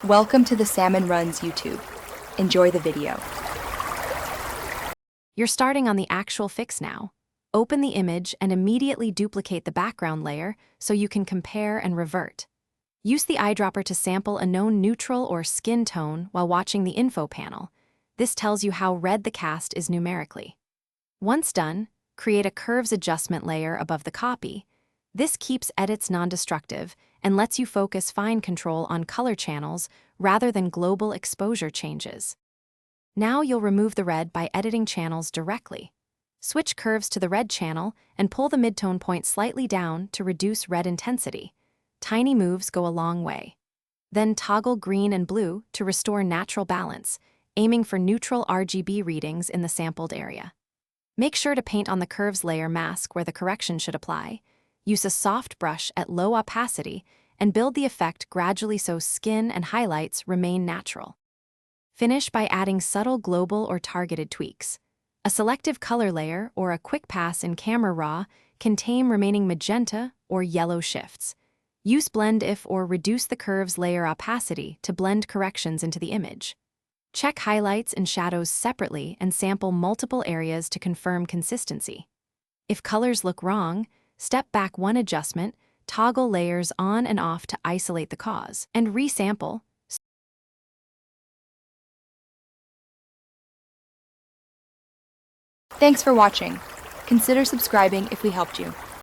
Welcome to the Salmon Runs YouTube. Enjoy the video. You're starting on the actual fix now. Open the image and immediately duplicate the background layer so you can compare and revert. Use the eyedropper to sample a known neutral or skin tone while watching the info panel. This tells you how red the cast is numerically. Once done, create a curves adjustment layer above the copy. This keeps edits non-destructive and lets you focus fine control on color channels rather than global exposure changes. Now you'll remove the red by editing channels directly. Switch curves to the red channel and pull the midtone point slightly down to reduce red intensity. Tiny moves go a long way. Then toggle green and blue to restore natural balance, aiming for neutral RGB readings in the sampled area. Make sure to paint on the curves layer mask where the correction should apply. Use a soft brush at low opacity and build the effect gradually so skin and highlights remain natural. Finish by adding subtle global or targeted tweaks. A selective color layer or a quick pass in Camera Raw can tame remaining magenta or yellow shifts. Use Blend If or reduce the curves layer opacity to blend corrections into the image. Check highlights and shadows separately and sample multiple areas to confirm consistency. If colors look wrong, step back one adjustment, toggle layers on and off to isolate the cause, and resample. Thanks for watching. Consider subscribing if we helped you.